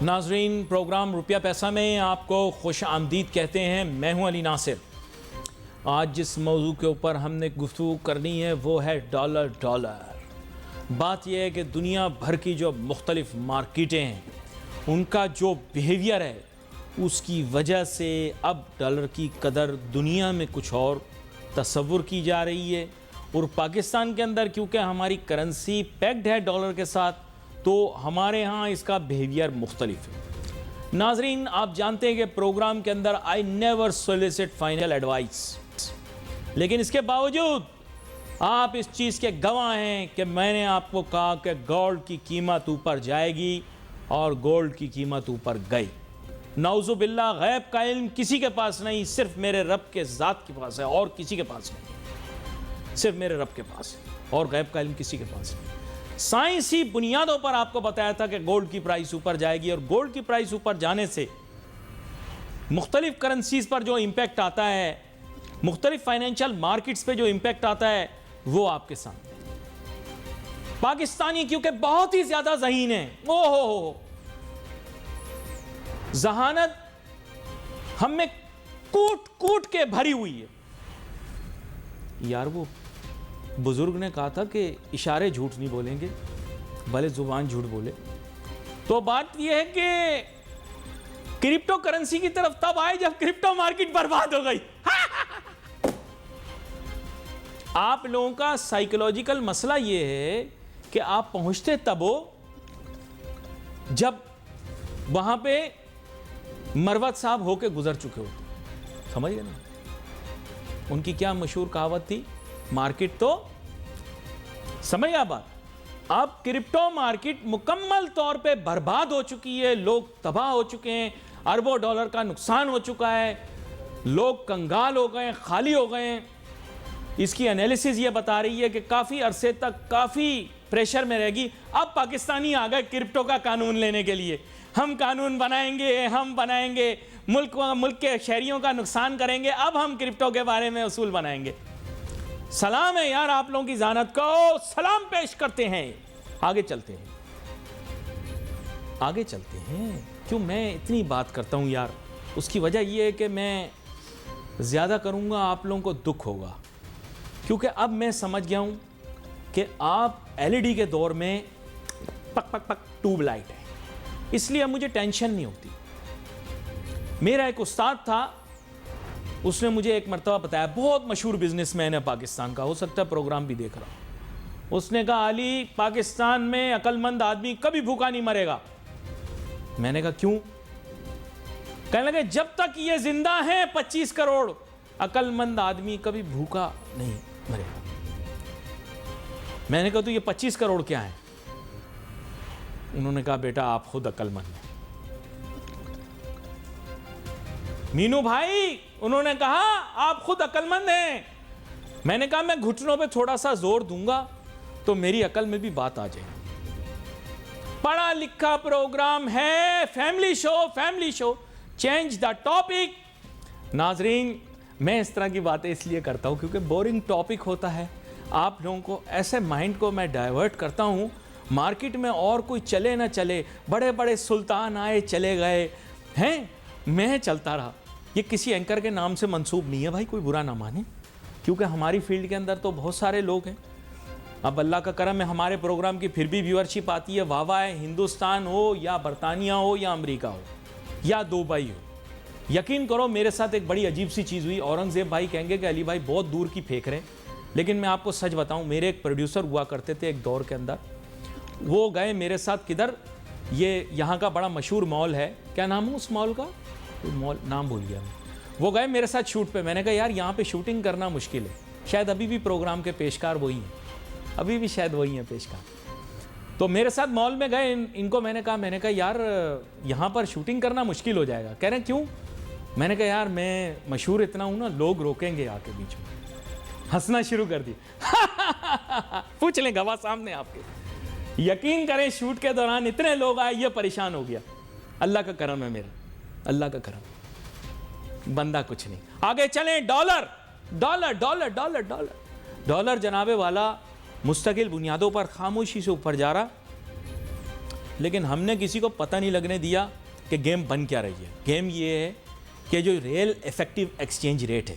ناظرین، پروگرام روپیہ پیسہ میں آپ کو خوش آمدید کہتے ہیں۔ میں ہوں علی ناصر۔ آج جس موضوع کے اوپر ہم نے گفتگو کرنی ہے وہ ہے ڈالر۔ بات یہ ہے کہ دنیا بھر کی جو مختلف مارکیٹیں ہیں ان کا جو بیہیویئر ہے اس کی وجہ سے اب ڈالر کی قدر دنیا میں کچھ اور تصور کی جا رہی ہے، اور پاکستان کے اندر کیونکہ ہماری کرنسی پیکڈ ہے ڈالر کے ساتھ تو ہمارے ہاں اس کا بیہیویئر مختلف ہے۔ ناظرین، آپ جانتے ہیں کہ پروگرام کے اندر I never solicit final advice، لیکن اس کے باوجود آپ اس چیز کے گواہ ہیں کہ میں نے آپ کو کہا کہ گولڈ کی قیمت اوپر جائے گی اور گولڈ کی قیمت اوپر گئی۔ نعوذ باللہ، غیب کا علم کسی کے پاس نہیں، صرف میرے رب کے ذات کے پاس ہے اور کسی کے پاس نہیں، صرف میرے رب کے پاس ہے اور غیب کا علم کسی کے پاس نہیں۔ سائنسی بنیادوں پر آپ کو بتایا تھا کہ گولڈ کی پرائس اوپر جائے گی، اور گولڈ کی پرائس اوپر جانے سے مختلف کرنسیز پر جو امپیکٹ آتا ہے، مختلف فائنینشل مارکیٹس پہ جو امپیکٹ آتا ہے وہ آپ کے سامنے۔ پاکستانی کیونکہ بہت ہی زیادہ ذہین ہیں، ذہانت ہم میں کوٹ کوٹ کے بھری ہوئی ہے۔ یار وہ بزرگ نے کہا تھا کہ اشارے جھوٹ نہیں بولیں گے بھلے زبان جھوٹ بولے۔ تو بات یہ ہے کہ کرپٹو کرنسی کی طرف تب آئے جب کرپٹو مارکیٹ برباد ہو گئی۔ آپ لوگوں کا سائیکولوجیکل مسئلہ یہ ہے کہ آپ پہنچتے تب ہو جب وہاں پہ مروت صاحب ہو کے گزر چکے ہو۔ سمجھ گئے نا ان کی کیا مشہور کہاوت تھی؟ مارکیٹ تو سمجھ گیا بات۔ اب کرپٹو مارکیٹ مکمل طور پہ برباد ہو چکی ہے، لوگ تباہ ہو چکے ہیں، اربوں ڈالر کا نقصان ہو چکا ہے، لوگ کنگال ہو گئے ہیں، خالی ہو گئے ہیں۔ اس کی انالیسز یہ بتا رہی ہے کہ کافی عرصے تک کافی پریشر میں رہے گی۔ اب پاکستانی آ گئے کرپٹو کا قانون لینے کے لیے، ہم قانون بنائیں گے، ملک کے شہریوں کا نقصان کریں گے، اب ہم کرپٹو کے بارے میں اصول بنائیں گے۔ سلام ہے یار، آپ لوگوں کی ذہانت کو سلام پیش کرتے ہیں۔ آگے چلتے ہیں۔ کیوں میں اتنی بات کرتا ہوں یار؟ اس کی وجہ یہ ہے کہ میں زیادہ کروں گا آپ لوگوں کو دکھ ہوگا، کیونکہ اب میں سمجھ گیا ہوں کہ آپ LED کے دور میں پک پک پک ٹیوب لائٹ ہے، اس لیے اب مجھے ٹینشن نہیں ہوتی۔ میرا ایک استاد تھا، اس نے مجھے ایک مرتبہ بتایا، بہت مشہور بزنس مین ہے پاکستان کا، ہو سکتا ہے پروگرام بھی دیکھ رہا ہوں۔ اس نے کہا علی، پاکستان میں عقل مند آدمی کبھی بھوکا نہیں مرے گا۔ میں نے کہا کیوں؟ کہنے لگے جب تک یہ زندہ ہیں 25 کروڑ عقل مند آدمی کبھی بھوکا نہیں مرے گا۔ میں نے کہا تو یہ 25 کروڑ کیا ہیں؟ انہوں نے کہا بیٹا آپ خود عقل مند ہیں۔ مینو بھائی، انہوں نے کہا آپ خود عقل مند ہیں۔ میں نے کہا میں گھٹنوں پہ تھوڑا سا زور دوں گا تو میری عقل میں بھی بات آ جائے گی۔ پڑھا لکھا پروگرام ہے، family show, change the topic. ناظرین، میں اس طرح کی باتیں اس لیے کرتا ہوں کیونکہ بورنگ ٹاپک ہوتا ہے، آپ لوگوں کو ایسے مائنڈ کو میں ڈائیورٹ کرتا ہوں۔ مارکیٹ میں اور کوئی چلے نہ چلے، بڑے بڑے سلطان آئے چلے گئے ہیں، میں چلتا رہا۔ یہ کسی اینکر کے نام سے منسوب نہیں ہے بھائی، کوئی برا نہ مانے، کیونکہ ہماری فیلڈ کے اندر تو بہت سارے لوگ ہیں۔ اب اللہ کا کرم ہے، ہمارے پروگرام کی پھر بھی ویورشپ آتی ہے، واہ واہ ہے، ہندوستان ہو یا برطانیہ ہو یا امریکہ ہو یا دبئی ہو۔ یقین کرو میرے ساتھ ایک بڑی عجیب سی چیز ہوئی۔ اورنگزیب بھائی کہیں گے کہ علی بھائی بہت دور کی پھینک رہے، لیکن میں آپ کو سچ بتاؤں، میرے ایک پروڈیوسر ہوا کرتے تھے ایک دور کے اندر، وہ گئے میرے ساتھ کدھر، یہ یہاں کا بڑا مشہور مال ہے، کیا نام ہے اس مال کا؟ مال نام بھول گیا میں۔ وہ گئے میرے ساتھ شوٹ پہ، میں نے کہا یار یہاں پہ شوٹنگ کرنا مشکل ہے، شاید ابھی بھی پروگرام کے پیشکار وہی ہیں، ابھی بھی شاید وہی ہیں پیشکار۔ تو میرے ساتھ مال میں گئے، ان کو میں نے کہا یار یہاں پر شوٹنگ کرنا مشکل ہو جائے گا۔ کہہ رہے ہیں کیوں؟ میں نے کہا یار میں مشہور اتنا ہوں نا، لوگ روکیں گے آ کے بیچ میں۔ ہنسنا شروع کر دی۔ پوچھ لیں گواہ سامنے آپ کے۔ یقین کریں شوٹ کے دوران اتنے لوگ آئے، یہ پریشان ہو گیا۔ اللہ کا کرم ہے میرا، اللہ کا کرم، بندہ کچھ نہیں۔ آگے چلیں، ڈالر جناب والا مستقل بنیادوں پر خاموشی سے اوپر جا رہا۔ لیکن ہم نے کسی کو پتہ نہیں لگنے دیا کہ گیم بن کیا رہی ہے. گیم یہ ہے کہ جو ریئل ایفیکٹو ایکسچینج ریٹ ہے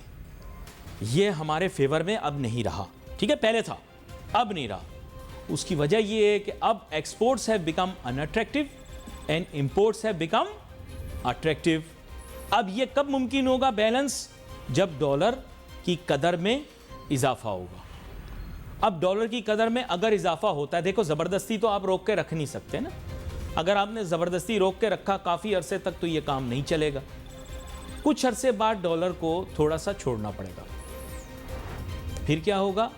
یہ ہمارے فیور میں اب نہیں رہا. ٹھیک ہے, پہلے تھا, اب نہیں رہا. اس کی وجہ یہ ہے کہ اب exports have become in attractive and imports have become attractive. اب یہ کب ممکن ہوگا بیلنس؟ جب ڈالر کی قدر میں اضافہ ہوگا. اب ڈالر کی قدر میں اگر اضافہ ہوتا ہے, دیکھو زبردستی تو آپ روک کے رکھ نہیں سکتے نا. اگر آپ نے زبردستی روک کے رکھا کافی عرصے تک تو یہ کام نہیں چلے گا. کچھ عرصے بعد ڈالر کو تھوڑا سا چھوڑنا پڑے گا. پھر کیا ہوگا؟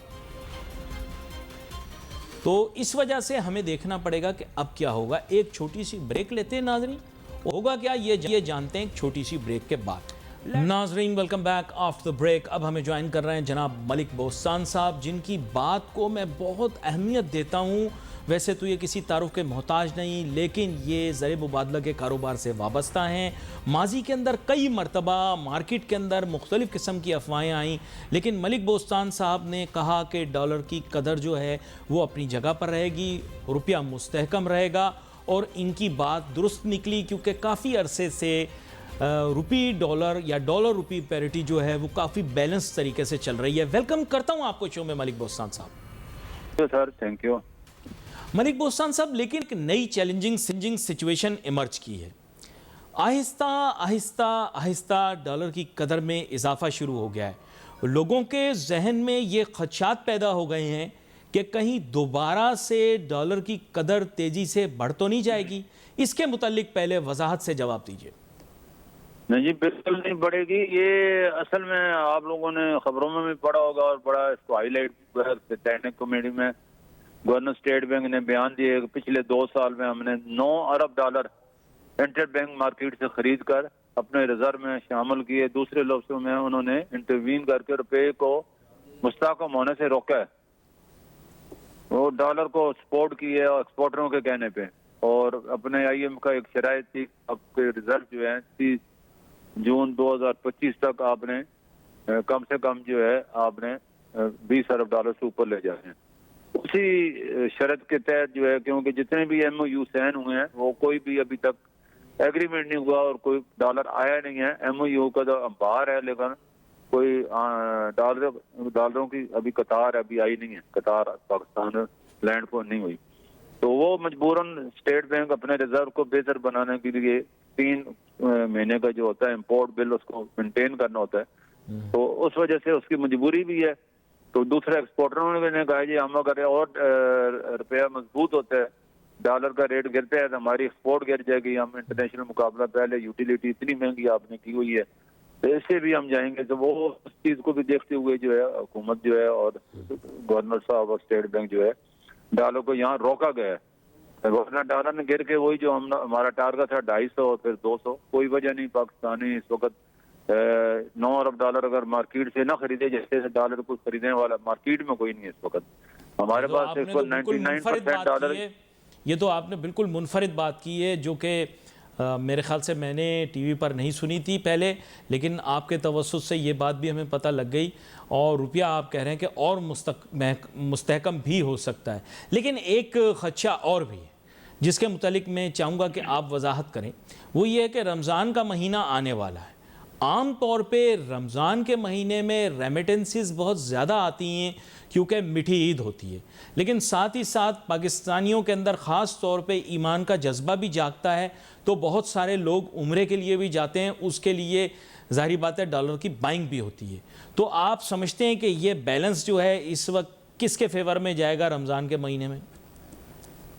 تو اس وجہ سے ہمیں دیکھنا پڑے گا کہ اب کیا ہوگا. ایک چھوٹی سی بریک لیتے ہیں ناظرین. ہوگا کیا یہ جانتے ہیں ایک چھوٹی سی بریک کے بعد. ناظرین welcome back after the break. اب ہمیں جوائن کر رہے ہیں جناب ملک بوستان صاحب, جن کی بات کو میں بہت اہمیت دیتا ہوں. ویسے تو یہ کسی تعارف کے محتاج نہیں, لیکن یہ زر مبادلہ کے کاروبار سے وابستہ ہیں. ماضی کے اندر کئی مرتبہ مارکیٹ کے اندر مختلف قسم کی افواہیں آئیں, لیکن ملک بوستان صاحب نے کہا کہ ڈالر کی قدر جو ہے وہ اپنی جگہ پر رہے گی, روپیہ مستحکم رہے گا. اور ان کی بات درست نکلی, کیونکہ کافی عرصے سے روپی ڈالر یا ڈالر روپی پیریٹی جو ہے وہ کافی بیلنس طریقے سے چل رہی ہے. ویلکم کرتا ہوں آپ کو شو میں ملک بوستان صاحب. Sir thank you. ملک بوستان صاحب, لیکن ایک نئی چیلنجنگ سچویشن ایمرج کی ہے. آہستہ آہستہ ڈالر کی قدر میں اضافہ شروع ہو گیا ہے. لوگوں کے ذہن میں یہ خدشات پیدا ہو گئے ہیں کہ کہیں دوبارہ سے ڈالر کی قدر تیزی سے بڑھ تو نہیں جائے گی. اس کے متعلق پہلے وضاحت سے جواب دیجیے. نہیں جی, بالکل نہیں بڑھے گی. یہ اصل میں آپ لوگوں نے خبروں میں بھی پڑھا ہوگا اور بڑا اس کو ہائی لائٹ ٹیکنک کمیٹی میں گورنر اسٹیٹ بینک نے بیان دیے کہ پچھلے 2 سال میں ہم نے 9 ارب ڈالر انٹر بینک مارکیٹ سے خرید کر اپنے ریزرو میں شامل کیے. دوسرے لفظوں میں انہوں نے انٹروین کر کے روپے کو مستحکم ہونے سے روکا ہے. وہ ڈالر کو سپورٹ کیے ایکسپورٹروں کے کہنے پہ, اور اپنے آئی ایم کا ایک شرائط تھی اب کے ریزلٹ جو ہے 30 جون 2025 تک آپ نے کم سے کم جو ہے آپ نے 20 ارب ڈالر سے اوپر لے جانے ہیں. اسی شرط کے تحت جو ہے, کیونکہ جتنے بھی ایم او یو سائن ہوئے ہیں وہ کوئی بھی ابھی تک ایگریمنٹ نہیں ہوا اور کوئی ڈالر آیا نہیں ہے. ایم او یو کا تو باہر ہے, لیکن کوئی ڈالروں کی ابھی قطار ابھی آئی نہیں ہے. قطار پاکستان لینڈ کو نہیں ہوئی, تو وہ مجبوراً اسٹیٹ بینک اپنے ریزرو کو بہتر بنانے کے لیے 3 مہینے کا جو ہوتا ہے امپورٹ بل اس کو مینٹین کرنا ہوتا ہے. تو اس وجہ سے اس کی مجبوری بھی ہے. تو دوسرے ایکسپورٹروں نے کہا جی ہم اگر اور روپیہ مضبوط ہوتا ہے, ڈالر کا ریٹ گرتا ہے تو ہماری ایکسپورٹ گر جائے گی. ہم انٹرنیشنل مقابلہ, پہلے یوٹیلیٹی اتنی مہنگی آپ نے کی ہوئی ہے, تو اس سے بھی ہم جائیں گے. تو وہ اس چیز کو بھی دیکھتے ہوئے جو ہے حکومت جو ہے اور گورنر صاحب اور اسٹیٹ بینک جو ہے ڈالر کو یہاں روکا گیا ہے. ورنہ ڈالر نے گر کے وہی جو ہمارا ٹارگٹ تھا 250 اور پھر 200, کوئی وجہ نہیں پاکستانی اس وقت 9 ارب ڈالر اگر مارکیٹ سے نہ خریدے, جیسے ڈالر کو خریدنے والا مارکیٹ میں کوئی نہیں ہے اس وقت. ہمارے پاس 199% ڈالر. یہ تو آپ نے بالکل منفرد بات کی ہے, جو کہ میرے خیال سے میں نے ٹی وی پر نہیں سنی تھی پہلے, لیکن آپ کے توسط سے یہ بات بھی ہمیں پتہ لگ گئی. اور روپیہ آپ کہہ رہے ہیں کہ اور مستحکم بھی ہو سکتا ہے. لیکن ایک خدشہ اور بھی ہے جس کے متعلق میں چاہوں گا کہ آپ وضاحت کریں. وہ یہ ہے کہ رمضان کا مہینہ آنے والا ہے. عام طور پہ رمضان کے مہینے میں ریمیٹنسز بہت زیادہ آتی ہیں کیونکہ میٹھی عید ہوتی ہے, لیکن ساتھ ہی ساتھ پاکستانیوں کے اندر خاص طور پہ ایمان کا جذبہ بھی جاگتا ہے. تو بہت سارے لوگ عمرے کے لیے بھی جاتے ہیں, اس کے لیے ظاہری بات ہے ڈالر کی بائنگ بھی ہوتی ہے. تو آپ سمجھتے ہیں کہ یہ بیلنس جو ہے اس وقت کس کے فیور میں جائے گا رمضان کے مہینے میں؟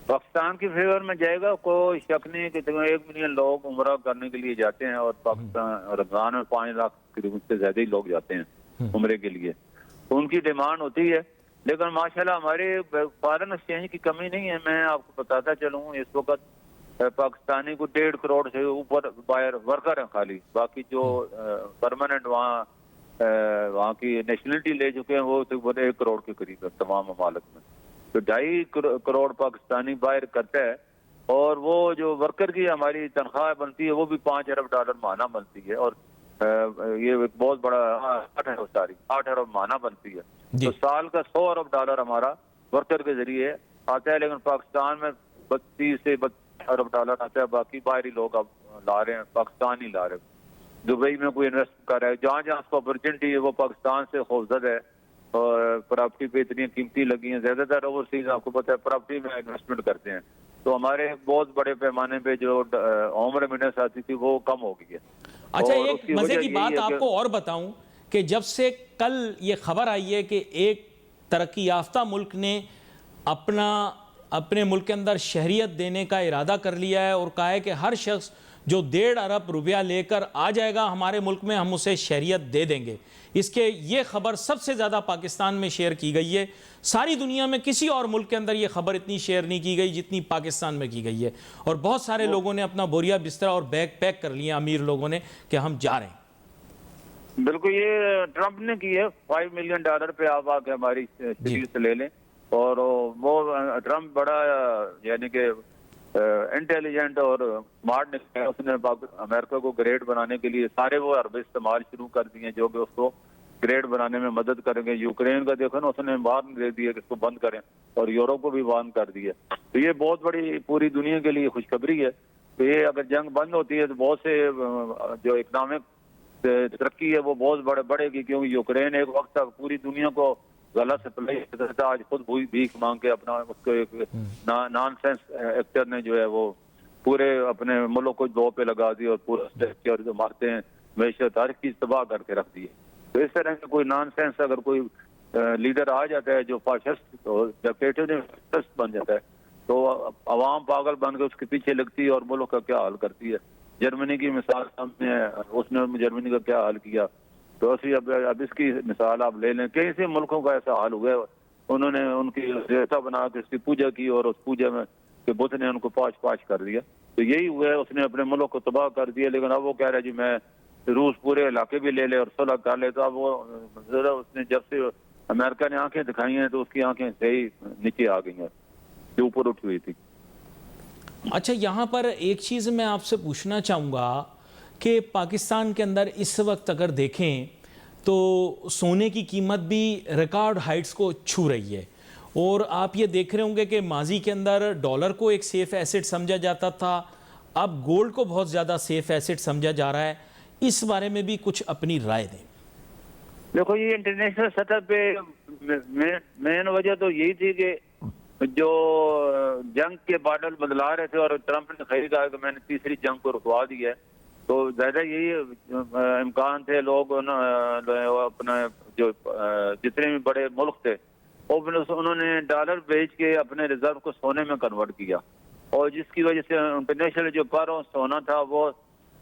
پاکستان کے فیور میں جائے گا. کوئی شک نہیں کہ 1 ملین لوگ عمرہ کرنے کے لیے جاتے ہیں, اور پاکستان رمضان میں 5 لاکھ سے زیادہ ہی لوگ جاتے ہیں عمرے کے لیے. تو ان کی ڈیمانڈ ہوتی ہے, لیکن ماشاءاللہ ہمارے فارن ایکسچینج کی کمی نہیں ہے. میں آپ کو بتاتا چلوں, اس وقت پاکستانی کو 1.5 کروڑ سے اوپر بائر ورکر ہیں خالی. باقی جو پرماننٹ وہاں کی نیشنلٹی لے چکے ہیں وہ 1 کروڑ کے قریب ہے تمام ممالک میں. تو 2.5 کروڑ پاکستانی باہر کرتا ہے, اور وہ جو ورکر کی ہماری تنخواہ بنتی ہے وہ بھی 5 ارب ڈالر ماہانہ بنتی ہے, اور یہ ایک بہت بڑا 8 ارب ماہانہ بنتی ہے. تو سال کا 100 ارب ڈالر ہمارا ورکر کے ذریعے آتا ہے. لیکن پاکستان میں 32 سے ارب ڈالر آتا ہے, باقی باہری لوگ اب لا رہے ہیں, پاکستان ہی لا رہے ہیں. دبئی میں کوئی انویسٹ کر رہا ہے, جہاں جہاں اس کو اپرچونٹی ہے وہ پاکستان سے خوفزدہ ہے, اور پراپرٹی پہ اتنی قیمتی لگی ہیں. زیادہ تر اوورسیز آپ کو پتہ ہے پراپرٹی میں انویسٹمنٹ کرتے ہیں, تو ہمارے بہت بڑے پیمانے پہ جو ہوم ریمیڈنس آتی تھی وہ کم ہو گئی ہے. اچھا اور ایک اس کی مزے وجہ کی یہی بات ہے آپ کہ کو اور بتاؤں کہ جب سے کل یہ خبر آئی ہے کہ ایک ترقی یافتہ ملک نے اپنے ملک کے اندر شہریت دینے کا ارادہ کر لیا ہے اور کہا ہے کہ ہر شخص جو 1.5 ارب روپیہ لے کر آ جائے گا ہمارے ملک میں ہم اسے شہریت دے دیں گے. اس کے یہ خبر سب سے زیادہ پاکستان میں شیئر کی گئی ہے. ساری دنیا میں کسی اور ملک کے اندر یہ خبر اتنی شیئر نہیں کی گئی جتنی پاکستان میں کی گئی ہے, اور بہت سارے لوگوں نے اپنا بوریا بستر اور بیگ پیک کر لیا, امیر لوگوں نے, کہ ہم جا رہے ہیں. بالکل یہ ٹرمپ نے کی ہے. $5 ملین پہ آپ آ کے ہماری سٹی سے لے لیں. اور وہ ٹرمپ بڑا یعنی کہ انٹیلیجنٹ اور اسمارٹ نکلا ہے. اس نے امریکہ کو گریٹ بنانے کے لیے سارے وہ حربے استعمال شروع کر دیے جو کہ اس کو گریٹ بنانے میں مدد کریں گے. یوکرین کا دیکھو نا, اس نے وارن دے دیا کہ اس کو بند کریں, اور یورپ کو بھی وارن کر دیا. تو یہ بہت بڑی پوری دنیا کے لیے خوشخبری ہے. تو یہ اگر جنگ بند ہوتی ہے تو بہت سے جو اکنامک ترقی ہے وہ بہت بڑھے گی, کیونکہ یوکرین ایک وقت تک پوری دنیا کو غلط سپلائی کرتا تھا. آج خود بھیک مانگ کے اپنا اس کو ایک نان سینس ایکٹر نے جو ہے وہ پورے اپنے ملک کو دو پہ لگا دی, اور پورا اسٹرکچر جو مارتے ہیں معیشت ہر چیز تباہ کر کے رکھ دی ہے. تو اس طرح کا کوئی نان سینس اگر کوئی لیڈر آ جاتا ہے جو فاشسٹ ڈکٹیٹر بن جاتا ہے, تو عوام پاگل بن کے اس کے پیچھے لگتی ہے اور ملک کا کیا حال کرتی ہے. جرمنی کی مثال سامنے ہے, اس نے جرمنی کا کیا حال کیا. تو اسی اب اس کی مثال آپ لے لیں, کئی سے ملکوں کا ایسا حال ہوا ہے. انہوں نے ان کی ریتا بنا کے اس کی پوجا کی, اور اس پوجا میں کہ بدھ نے ان کو پاش کر دیا. تو یہی ہوا ہے, اس نے اپنے ملک کو تباہ کر دیا. لیکن اب وہ کہہ رہا ہے جی میں روس پورے علاقے بھی لے لے اور صلح کر لے. تو اب وہ ذرا اس نے جب سے امریکہ نے آنکھیں دکھائی ہیں تو اس کی آنکھیں صحیح نیچے آ گئی ہیں جو اوپر اٹھ ہوئی تھی. اچھا یہاں پر ایک چیز میں آپ سے پوچھنا چاہوں گا کہ پاکستان کے اندر اس وقت اگر دیکھیں تو سونے کی قیمت بھی ریکارڈ ہائٹس کو چھو رہی ہے, اور آپ یہ دیکھ رہے ہوں گے کہ ماضی کے اندر ڈالر کو ایک سیف ایسٹ سمجھا جاتا تھا, اب گولڈ کو بہت زیادہ سیف ایسٹ سمجھا جا رہا ہے. اس بارے میں بھی کچھ اپنی رائے دیں. دیکھو یہ انٹرنیشنل سطح پہ مین وجہ تو یہی تھی کہ جو جنگ کے بادل بدلا رہے تھے, اور ٹرمپ نے خیر کہا کہ میں نے تیسری جنگ کو رکوا دیا ہے. تو زیادہ یہی امکان تھے لوگ اپنا جو جتنے بھی بڑے ملک تھے انہوں نے ڈالر بیچ کے اپنے ریزرو کو سونے میں کنورٹ کیا, اور جس کی وجہ سے انٹرنیشنل جو پروں سونا تھا وہ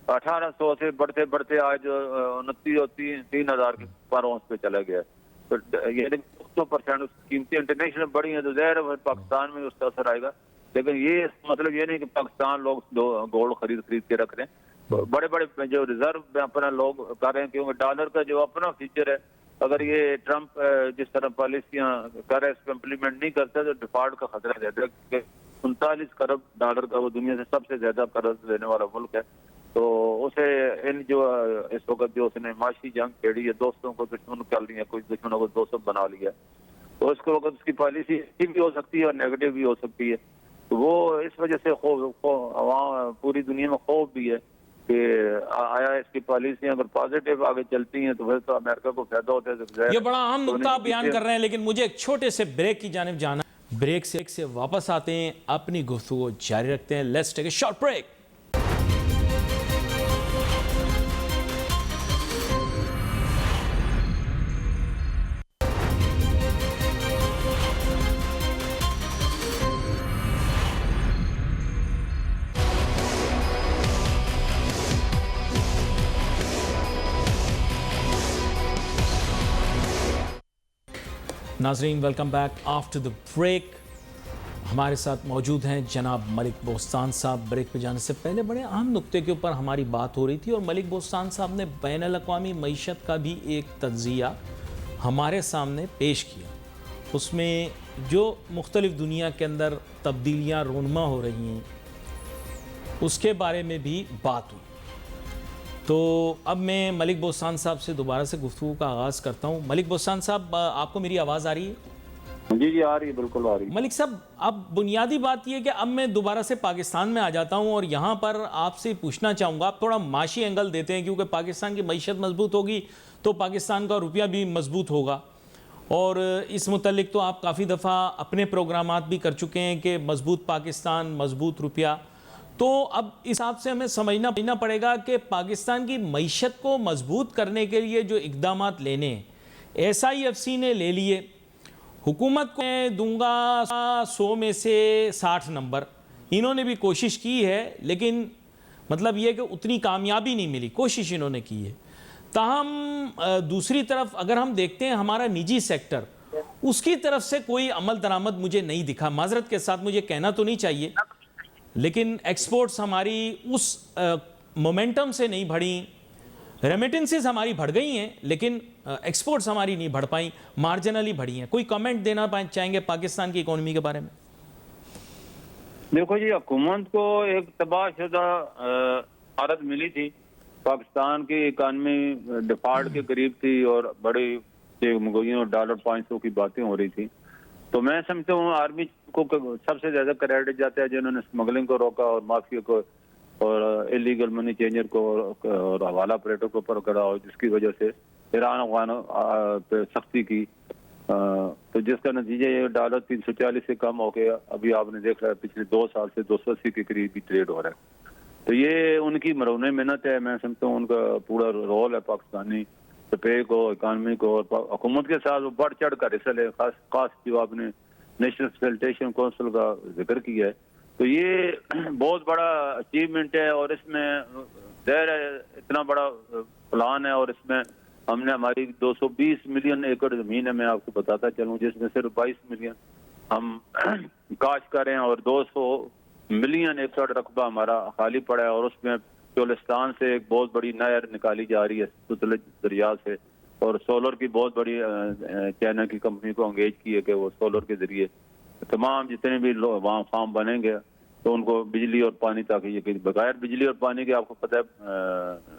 1800 سے بڑھتے بڑھتے آج 29,000 کے پروں پہ چلا گیا. تو یہ 100% اس کی قیمتیں انٹرنیشنل بڑی ہیں, تو ظاہر ہے پاکستان میں اس کا اثر آئے گا. لیکن یہ مطلب یہ نہیں کہ پاکستان لوگ گولڈ خرید کے رکھ رہے ہیں. بڑے بڑے جو ریزرو اپنا لوگ کر رہے ہیں, کیونکہ ڈالر کا جو اپنا فیچر ہے, اگر یہ ٹرمپ جس طرح پالیسیاں کر رہے اس کو امپلیمنٹ نہیں کرتا تو ڈیفالٹ کا خطرہ رہتا ہے. 39 ارب ڈالر کا وہ دنیا سے سب سے زیادہ قرض لینے والا ملک ہے. تو اسے ان جو اس وقت جو اس نے معاشی جنگ چھیڑی ہے, دوستوں کو دشمن کر لیا, کچھ دشمنوں کو دوست بنا لیا, تو اس کے وقت اس کی پالیسی اچھی بھی ہو سکتی ہے اور نیگیٹو بھی ہو سکتی ہے. تو وہ اس وجہ سے عوام پوری دنیا میں خوف بھی ہے کہ آیا اس کی پالیسیاں اگر پازیٹیو آگے چلتی ہیں تو پھر تو امریکہ کو فائدہ ہوتا ہے. یہ بڑا اہم نقطہ بیان کر رہے ہیں, لیکن مجھے ایک چھوٹے سے بریک کی جانب جانا. بریک سے واپس آتے ہیں, اپنی گفتگو جاری رکھتے ہیں. Let's take a short break. ناظرین welcome back after the break. ہمارے ساتھ موجود ہیں جناب ملک بوستان صاحب. بریک پہ جانے سے پہلے بڑے اہم نقطے کے اوپر ہماری بات ہو رہی تھی, اور ملک بوستان صاحب نے بین الاقوامی معیشت کا بھی ایک تجزیہ ہمارے سامنے پیش کیا. اس میں جو مختلف دنیا کے اندر تبدیلیاں رونما ہو رہی ہیں اس کے بارے میں بھی بات ہوئی. تو اب میں ملک بوستان صاحب سے دوبارہ سے گفتگو کا آغاز کرتا ہوں. ملک بوستان صاحب, آپ کو میری آواز آ رہی ہے؟ جی جی آ رہی ہے، بالکل آ رہی ہے۔ ملک صاحب اب بنیادی بات یہ کہ اب میں دوبارہ سے پاکستان میں آ جاتا ہوں اور یہاں پر آپ سے پوچھنا چاہوں گا، آپ تھوڑا معاشی اینگل دیتے ہیں کیونکہ پاکستان کی معیشت مضبوط ہوگی تو پاکستان کا روپیہ بھی مضبوط ہوگا، اور اس متعلق تو آپ کافی دفعہ اپنے پروگرامات بھی کر چکے ہیں کہ مضبوط پاکستان، مضبوط روپیہ۔ تو اب اس حساب سے ہمیں سمجھنا پڑے گا کہ پاکستان کی معیشت کو مضبوط کرنے کے لیے جو اقدامات لینے ہیں ایس آئی ایف سی نے لے لیے، حکومت کو میں دوں گا 100 میں سے 60 نمبر، انہوں نے بھی کوشش کی ہے لیکن مطلب یہ کہ اتنی کامیابی نہیں ملی، کوشش انہوں نے کی ہے۔ تاہم دوسری طرف اگر ہم دیکھتے ہیں ہمارا نجی سیکٹر، اس کی طرف سے کوئی عمل درآمد مجھے نہیں دکھا، معذرت کے ساتھ مجھے کہنا تو نہیں چاہیے، لیکن ایکسپورٹس ہماری اس مومنٹم سے نہیں بڑھیں، ریمیٹنسز ہماری بڑھ گئی ہیں لیکن ایکسپورٹس ہماری نہیں بڑھ پائیں، مارجنلی بڑھی ہیں۔ کوئی کمنٹ دینا چاہیں گے پاکستان کی اکانومی کے بارے میں؟ دیکھو جی، حکومت کو ایک تباہ شدہ حالت ملی تھی، پاکستان کی اکانومی ڈیفالٹ کے قریب تھی اور بڑی $500 کی باتیں ہو رہی تھی۔ تو میں سمجھتا ہوں آرمی کو سب سے زیادہ کریڈٹ جاتا ہے جنہوں نے اسمگلنگ کو روکا اور مافیا کو اور الیگل منی چینجر کو اور حوالہ آپریٹر کو اوپر کرا، اور جس کی وجہ سے ایران افغانوں پہ سختی کی، تو جس کا نتیجہ یہ ڈالر 340 سے کم ہو گیا۔ ابھی آپ نے دیکھ رہا ہے پچھلے 2 سال سے 280 کے قریب بھی ٹریڈ ہو رہا ہے۔ تو یہ ان کی مرہون محنت ہے، میں سمجھتا ہوں ان کا پورا رول ہے پاکستانی روپے کو، اکانومی کو، اور حکومت کے ساتھ وہ بڑھ چڑھ کر حصہ لے، خاص جو آپ نے نیشنل فیسیلیٹیشن کونسل کا ذکر کیا ہے، تو یہ بہت بڑا اچیومنٹ ہے، اور اس میں ظاہر ہے اتنا بڑا پلان ہے، اور اس میں ہم نے ہماری 220 ملین ایکڑ زمین ہے، میں آپ کو بتاتا چلوں، جس میں صرف 22 ملین ہم کاشت کریں اور 200 ملین ایکڑ رقبہ ہمارا خالی پڑا ہے، اور اس میں چولستان سے ایک بہت بڑی نہر نکالی جا رہی ہے ستلج دریا سے، اور سولر کی بہت بڑی چائنا کی کمپنی کو انگیج کی ہے کہ وہ سولر کے ذریعے تمام جتنے بھی وہاں فارم بنیں گے تو ان کو بجلی اور پانی، تاکہ یہ کہ بغیر بجلی اور پانی کے آپ کو پتہ ہے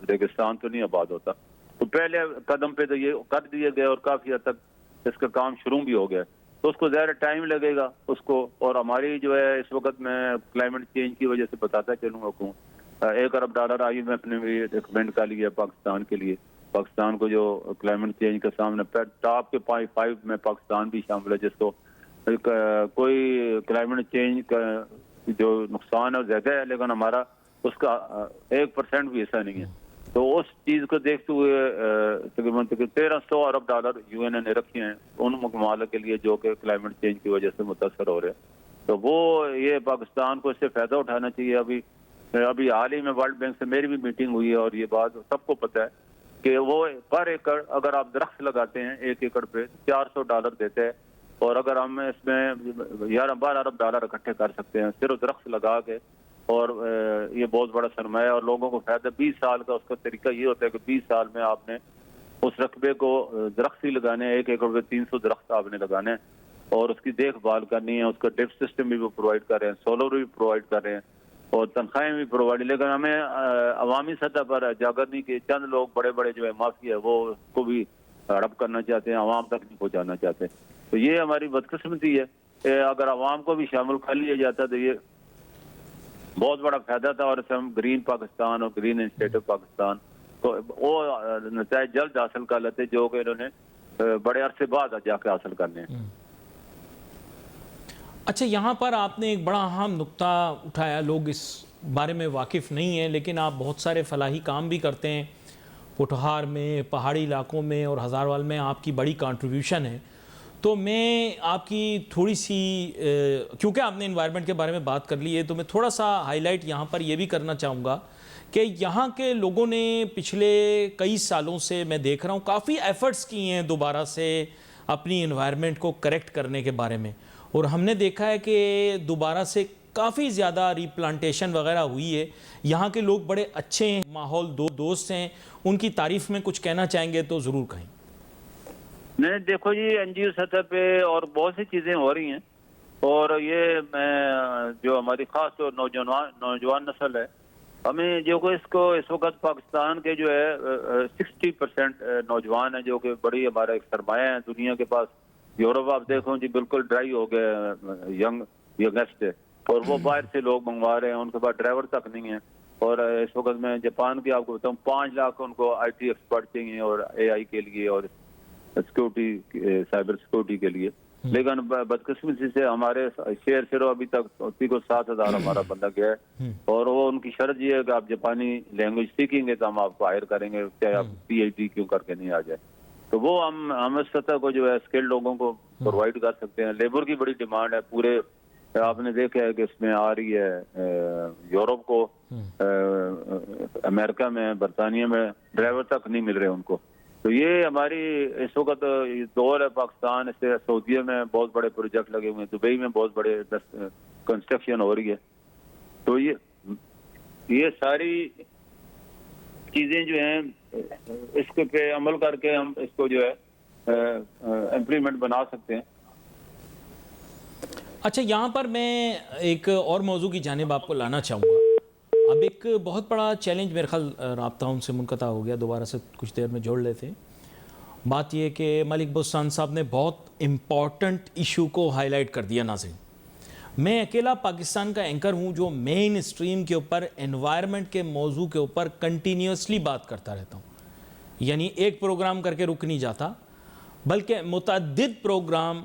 ریگستان تو نہیں آباد ہوتا۔ تو پہلے قدم پہ تو یہ کر دیے گئے اور کافی حد تک اس کا کام شروع بھی ہو گیا، تو اس کو ظاہر ٹائم لگے گا اس کو، اور ہماری جو ہے اس وقت میں کلائمیٹ چینج کی وجہ سے بتاتا چلوں گا کو $1 ارب IMF نے بھی ریکمینڈ کر لیا پاکستان کے لیے، پاکستان کو جو کلائمیٹ چینج کے سامنے ٹاپ کے 5 میں پاکستان بھی شامل ہے، جس کو کوئی کلائمیٹ چینج کا جو نقصان ہے زیادہ ہے لیکن ہمارا اس کا 1% بھی حصہ نہیں ہے۔ تو اس چیز کو دیکھتے ہوئے تقریباً $1300 ارب UN نے رکھے ہیں ان ممالک کے لیے جو کہ کلائمیٹ چینج کی وجہ سے متاثر ہو رہے ہیں، تو وہ یہ پاکستان کو اس سے فائدہ اٹھانا چاہیے۔ ابھی حال ہی میں ورلڈ بینک سے میری بھی میٹنگ ہوئی ہے، اور یہ بات سب کو پتہ ہے کہ وہ پر ایکڑ اگر آپ درخت لگاتے ہیں 1 ایکڑ پہ $400 دیتے ہیں، اور اگر ہم اس میں $12 ارب اکٹھے کر سکتے ہیں صرف درخت لگا کے، اور یہ بہت بڑا سرمایہ اور لوگوں کو فائدہ 20 سال کا، اس کا طریقہ یہ ہوتا ہے کہ 20 سال میں آپ نے اس رقبے کو درخت ہی لگانے ہیں، 1 ایکڑ پہ 300 درخت آپ نے لگانے ہیں، اور اس کی دیکھ بھال کرنی ہے، اس کا ڈرپ سسٹم بھی وہ پرووائڈ کر رہے ہیں، سولر بھی پرووائڈ کر رہے ہیں، اور تنخواہیں بھی پرووائڈ، لیکن ہمیں عوامی سطح پر جاگر نہیں کہ چند لوگ بڑے بڑے جو ہے مافیا ہے وہ اس کو بھی ہڑپ کرنا چاہتے ہیں، عوام تک نہیں پہنچانا چاہتے، تو یہ ہماری بدقسمتی ہے کہ اگر عوام کو بھی شامل کر لیا جاتا تو یہ بہت بڑا فائدہ تھا، اور اسے ہم گرین پاکستان اور گرین انیشیٹو پاکستان تو وہ نتائج جلد حاصل کر لیتے جو کہ انہوں نے بڑے عرصے بعد جا کے حاصل کرنے ہیں۔ اچھا، یہاں پر آپ نے ایک بڑا اہم نقطہ اٹھایا، لوگ اس بارے میں واقف نہیں ہیں لیکن آپ بہت سارے فلاحی کام بھی کرتے ہیں پوٹھہار میں، پہاڑی علاقوں میں اور ہزاروال میں آپ کی بڑی کنٹریبیوشن ہے، تو میں آپ کی تھوڑی سی کیونکہ آپ نے انوائرمنٹ کے بارے میں بات کر لی ہے تو میں تھوڑا سا ہائی لائٹ یہاں پر یہ بھی کرنا چاہوں گا کہ یہاں کے لوگوں نے پچھلے کئی سالوں سے میں دیکھ رہا ہوں کافی ایفرٹس کی ہیں دوبارہ سے اپنی انوائرمنٹ کو کریکٹ کرنے کے بارے میں، اور ہم نے دیکھا ہے کہ دوبارہ سے کافی زیادہ ری پلانٹیشن وغیرہ ہوئی ہے، یہاں کے لوگ بڑے اچھے ہیں، ماحول دوست ہیں، ان کی تعریف میں کچھ کہنا چاہیں گے تو ضرور کہیں۔ نہیں دیکھو جی، NGO سطح پہ اور بہت سی چیزیں ہو رہی ہیں، اور یہ میں جو ہماری خاص طور نوجوان نسل ہے، ہمیں جو کہ اس کو اس وقت پاکستان کے جو ہے 60% نوجوان ہیں جو کہ بڑی ہمارا ایک سرمایہ ہے دنیا کے پاس، یورپ آپ دیکھو جی بالکل ڈرائی ہو گئے یگسٹ ہے, اور وہ باہر سے لوگ منگوا رہے ہیں, ان کے پاس ڈرائیور تک نہیں ہے. اور اس وقت میں جاپان کی آپ کو بتاؤں 5 لاکھ ان کو آئی ٹی ایکسپرٹ چاہیے, اور اے آئی کے لیے اور سیکورٹی سائبر سیکورٹی کے لیے. لیکن بدقسمتی سے ہمارے شہر صرف ابھی تک 7,000 ہمارا بندہ گیا ہے, اور وہ ان کی شرط یہ ہے کہ آپ جاپانی لینگویج سیکھیں گے تو ہم آپ کو ہائر کریں گے, چاہے آپ پی ایچ ڈی کیوں کر کے نہیں آ جائے. تو وہ ہم اس سطح کو جو ہے اسکل لوگوں کو پرووائڈ کر سکتے ہیں. لیبر کی بڑی ڈیمانڈ ہے پورے, آپ نے دیکھا ہے کہ اس میں آ رہی ہے یورپ کو, امریکہ میں, برطانیہ میں ڈرائیور تک نہیں مل رہے ان کو. تو یہ ہماری اس وقت دور ہے پاکستان, اس سے سعودیہ میں بہت بڑے پروجیکٹ لگے ہوئے ہیں, دبئی میں بہت بڑے کنسٹرکشن ہو رہی ہے. تو یہ ساری چیزیں جو ہیں اس کے پہ عمل کر کے ہم اس کو جو ہے امپلیمنٹ بنا سکتے ہیں. اچھا, یہاں پر میں ایک اور موضوع کی جانب آپ کو لانا چاہوں گا. اب ایک بہت بڑا چیلنج میرے خیال رابطہ ان سے منقطع ہو گیا, دوبارہ سے کچھ دیر میں جوڑ لیتے. بات یہ کہ ملک بوستان صاحب نے بہت امپورٹنٹ ایشو کو ہائی لائٹ کر دیا. ناظرین, میں اکیلا پاکستان کا اینکر ہوں جو مین اسٹریم کے اوپر انوائرمنٹ کے موضوع کے اوپر کنٹینیوسلی بات کرتا رہتا ہوں. یعنی ایک پروگرام کر کے رک نہیں جاتا, بلکہ متعدد پروگرام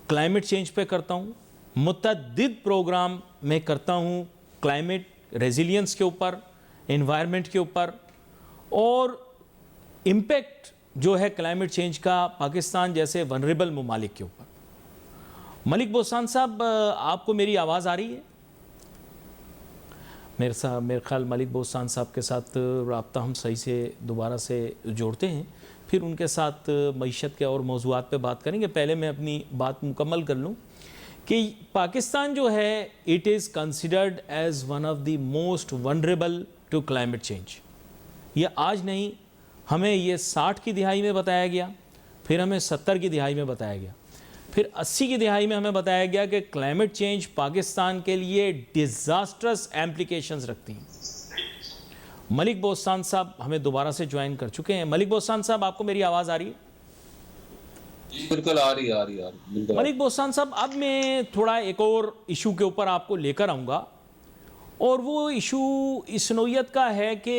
کلائمیٹ چینج پہ کرتا ہوں, متعدد پروگرام میں کرتا ہوں کلائمیٹ ریزیلینس کے اوپر, انوائرمنٹ کے اوپر, اور امپیکٹ جو ہے کلائمیٹ چینج کا پاکستان جیسے ونریبل ممالک کے اوپر. ملک بوستان صاحب, آپ کو میری آواز آ رہی ہے؟ میرے خیال ملک بوستان صاحب کے ساتھ رابطہ ہم صحیح سے دوبارہ سے جوڑتے ہیں, پھر ان کے ساتھ معیشت کے اور موضوعات پہ بات کریں گے. پہلے میں اپنی بات مکمل کر لوں کہ پاکستان جو ہے it is considered as one of the most vulnerable to climate change. یہ آج نہیں, ہمیں یہ 60 کی دہائی میں بتایا گیا, پھر ہمیں 70 کی دہائی میں بتایا گیا, پھر 80 کی دہائی میں ہمیں بتایا گیا کہ کلائمیٹ چینج پاکستان کے لیے ڈیزاسٹرس ایمپلیکیشنز رکھتی ہیں. ملک بوستان صاحب ہمیں دوبارہ سے جوائن کر چکے ہیں. ملک بوستان صاحب, آپ کو میری آواز آ رہی ہے؟ بالکل آ رہی ہے. ملک بوستان صاحب, اب میں تھوڑا ایک اور ایشو کے اوپر آپ کو لے کر آؤں گا, اور وہ ایشو اس نوعیت کا ہے کہ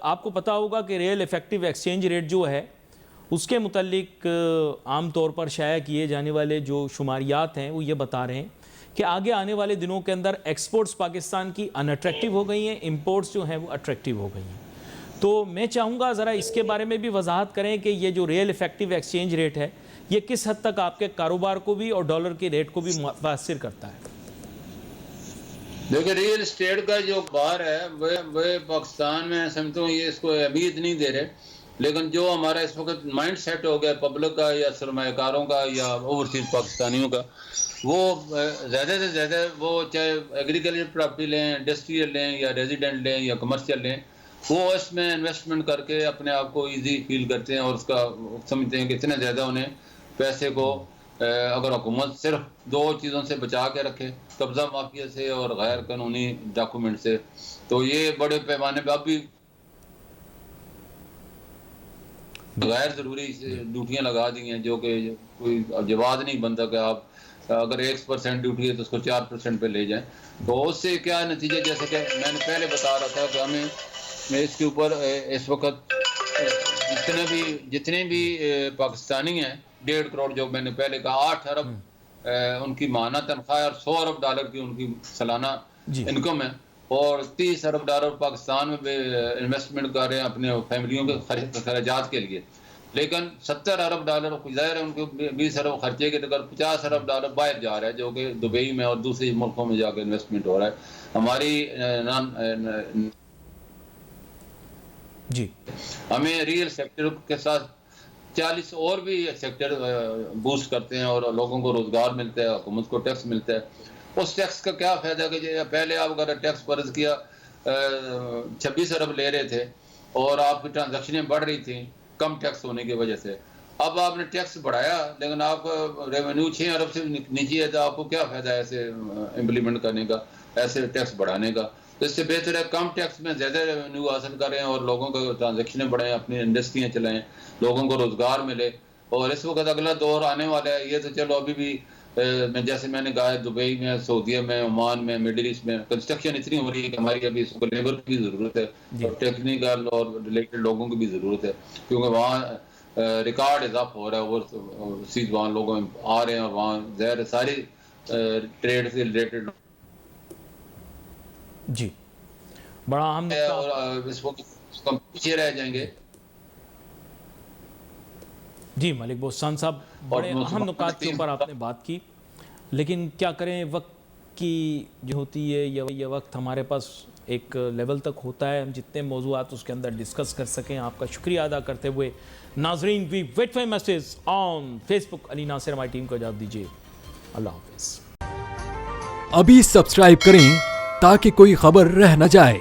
آپ کو پتا ہوگا کہ ریئل ایفیکٹو ایکسچینج ریٹ جو ہے اس کے متعلق عام طور پر شائع کیے جانے والے جو شماریات ہیں وہ یہ بتا رہے ہیں کہ آگے آنے والے دنوں کے اندر ایکسپورٹس پاکستان کی ان اٹریکٹیو ہو گئی ہیں, امپورٹس جو ہیں وہ اٹریکٹیو ہو گئی ہیں. تو میں چاہوں گا ذرا اس کے بارے میں بھی وضاحت کریں کہ یہ جو ریئل ایفیکٹو ایکسچینج ریٹ ہے یہ کس حد تک آپ کے کاروبار کو بھی اور ڈالر کے ریٹ کو بھی متاثر کرتا ہے. دیکھیں, ریئل اسٹیٹ کا جو بار ہے وہ پاکستان میں سمجھتا ہوں یہ اس کو اہمیت نہیں دے رہے, لیکن جو ہمارا اس وقت مائنڈ سیٹ ہو گیا پبلک کا یا سرمایہ کاروں کا یا اوورسیز پاکستانیوں کا, وہ زیادہ سے زیادہ وہ چاہے ایگریکلچر پراپرٹی لیں, انڈسٹریل لیں یا ریزیڈنٹ لیں یا کمرشل لیں, وہ اس میں انویسٹمنٹ کر کے اپنے آپ کو ایزی فیل کرتے ہیں, اور اس کا سمجھتے ہیں کہ اتنے زیادہ انہیں پیسے کو اگر حکومت صرف 2 چیزوں سے بچا کے رکھے, قبضہ مافیا سے اور غیر قانونی ڈاکومنٹ سے, تو یہ بڑے پیمانے پہ اب بھی غیر ضروری ڈیوٹیاں لگا دی ہیں جو کہ کوئی جواز نہیں بنتا کہ آپ اگر 1% ڈیوٹی ہے تو اس کو 4% پہ لے جائیں. تو اس سے کیا نتیجہ, جیسے کہ میں نے پہلے بتا رہا تھا کہ ہمیں اس کے اوپر اس وقت جتنے بھی پاکستانی ہیں 1.5 کروڑ, جو میں نے پہلے کہا 8 ارب ان کی ماہانہ تنخواہ اور 100 ارب ڈالر کی ان کی سالانہ انکم ہے, اور 30 ارب ڈالر پاکستان میں انویسٹمنٹ کر رہے ہیں اپنے فیملیوں کے خراجات کے لیے. لیکن 70 ارب ڈالر ظاہر ہے ان کو 20 ارب خرچے کے, اگر 50 ارب ڈالر باہر جا رہا ہے جو کہ دبئی میں اور دوسرے ملکوں میں جا کے انویسٹمنٹ ہو رہا ہے. ہمیں ریئل سیکٹر کے ساتھ 40 اور بھی سیکٹر بوسٹ کرتے ہیں اور لوگوں کو روزگار ملتا ہے, حکومت کو ٹیکس ملتا ہے. اس ٹیکس کا کیا فائدہ کہ پہلے آپ اگر ٹیکس فرض کیا 26 ارب لے رہے تھے اور آپ کی ٹرانزیکشنیں بڑھ رہی تھیں کم ٹیکس ہونے کی وجہ سے, اب آپ نے ٹیکس بڑھایا لیکن آپ کا ریونیو 6 ارب سے نیچے ہے, تو آپ کو کیا فائدہ ہے ایسے امپلیمنٹ کرنے کا, ایسے ٹیکس بڑھانے کا. تو اس سے بہتر ہے کم ٹیکس میں زیادہ ریونیو حاصل کریں اور لوگوں کو ٹرانزیکشنیں بڑھائیں, اپنی انڈسٹریاں چلائیں, لوگوں کو روزگار ملے. اور اس وقت اگلا دور آنے والا ہے. یہ تو چلو ابھی بھی جیسے میں نے کہا ہے دبئی میں, سعودیہ میں, عمان میں, مڈل ایسٹ میں کنسٹرکشن اتنی ہو رہی ہے کہ ہماری ابھی اس کو لیبر کی بھی ضرورت ہے اور ٹیکنیکل اور ریلیٹڈ لوگوں کی بھی ضرورت ہے, کیونکہ وہاں ریکارڈ اضافہ ہو رہا ہے اور سیز وہاں لوگ آ رہے ہیں اور وہاں ظاہر ساری ٹریڈ سے ریلیٹڈ جی بڑا اہم ہے نقطہ. اور اس وقت ہم پیچھے رہ جائیں گے. جی ملک بوستان صاحب بڑے اہم نکات کے اوپر آپ نے بات کی, لیکن کیا کریں وقت کی جو ہوتی ہے یہ وقت ہمارے پاس ایک لیول تک ہوتا ہے, ہم جتنے موضوعات اس کے اندر ڈسکس کر سکیں. آپ کا شکریہ ادا کرتے ہوئے ناظرین we wait for message on Facebook. Ali Nasir ہماری ٹیم کو اجازت دیجیے, اللہ حافظ. ابھی سبسکرائب کریں تاکہ کوئی خبر رہ نہ جائے.